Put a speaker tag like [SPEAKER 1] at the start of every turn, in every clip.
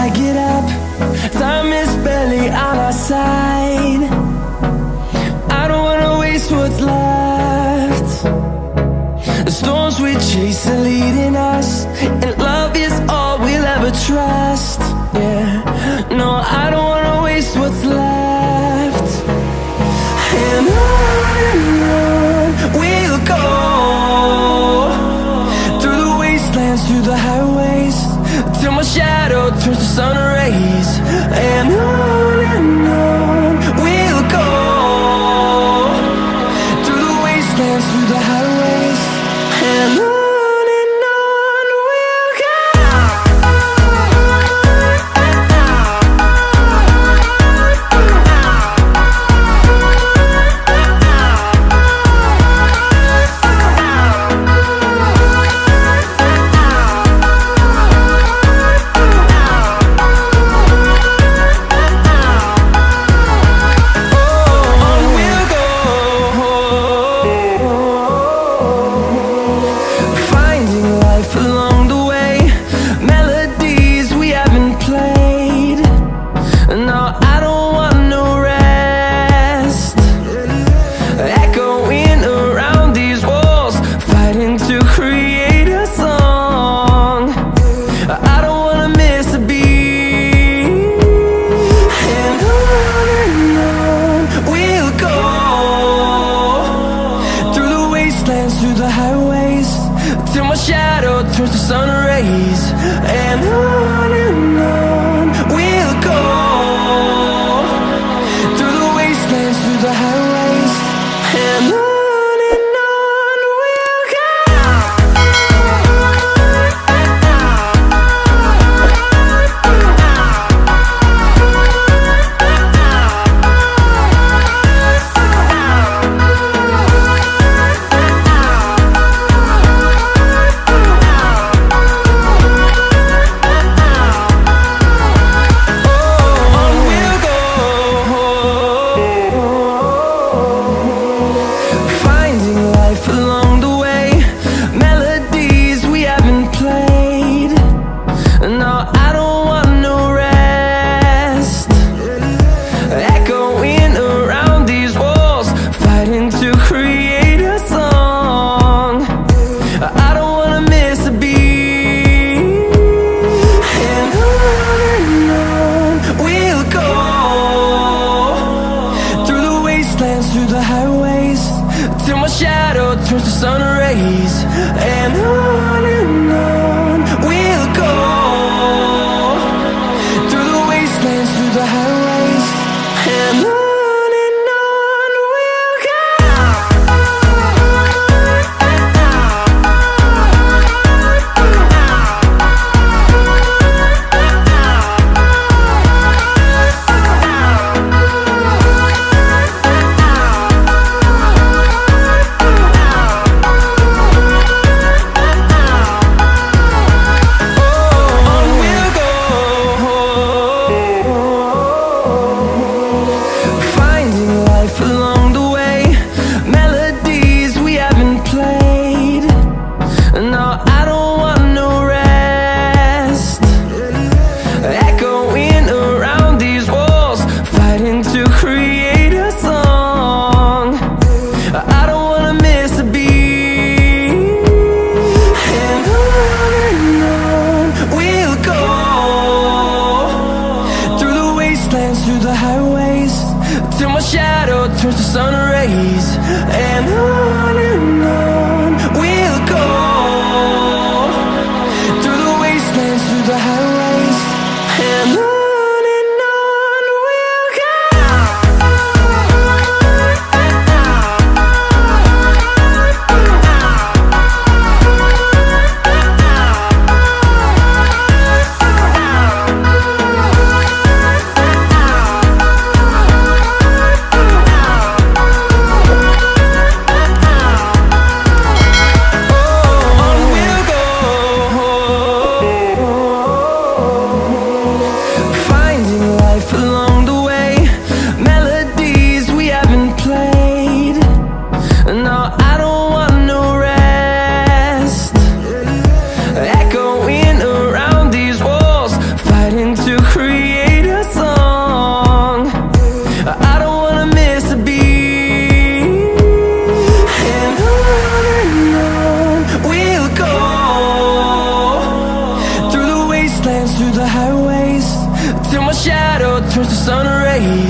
[SPEAKER 1] I get up, time is barely on our side. I don't wanna waste what's left. The storms we chase are leading us, and love is all we'll ever trust. Yeah, no, I don't wanna waste what's left. And on we'll go, through the wastelands, through the highways, till my shadow turns to sun rays. And on we'll go, through the wastelands, through the highways, and on we'll go.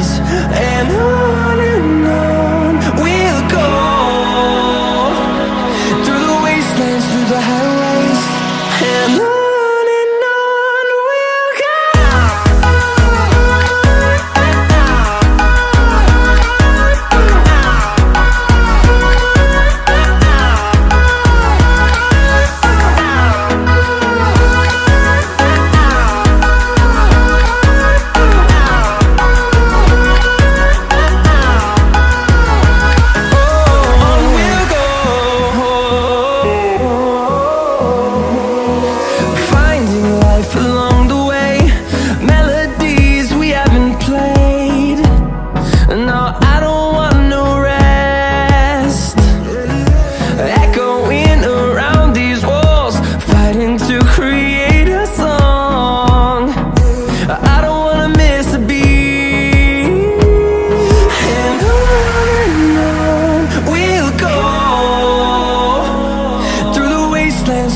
[SPEAKER 1] rays, and on we'll go, through the wastelands, through the highways, and on we'll go.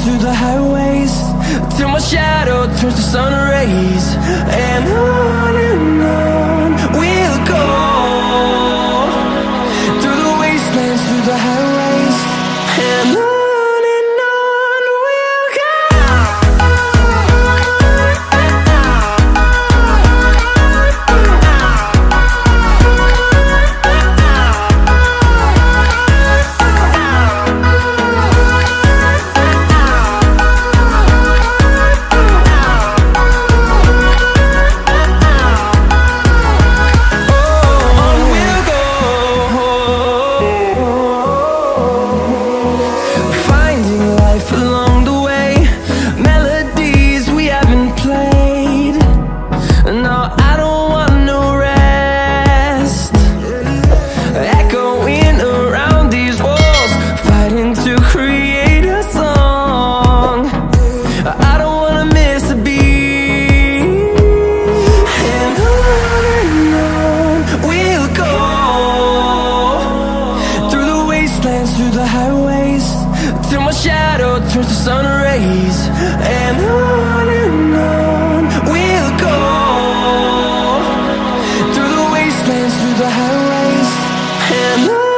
[SPEAKER 1] Through the highways, till my shadow turns to sun rays, and on we'll go, through the wastelands, through the highways, and on we'll go. Through the highways, till my shadow turns to sun rays, and on we'll go, through the wastelands, through the highways, and on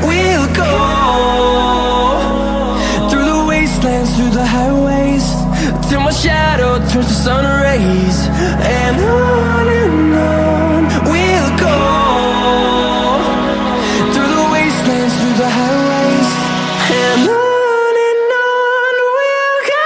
[SPEAKER 1] we'll go. Through the highways, till my shadow turns to sun rays, and on we'll go, through the wastelands, through the highways, and on we'll go.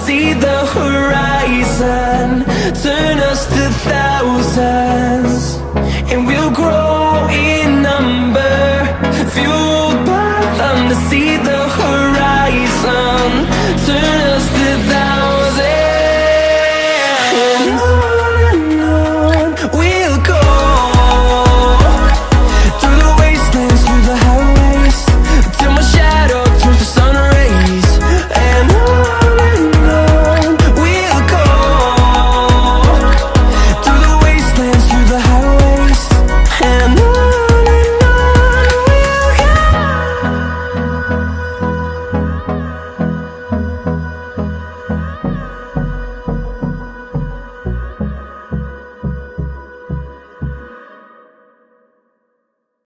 [SPEAKER 1] See the horizon, turn us to thousands, and we'll grow in number, fueled by them to see the horizon, turn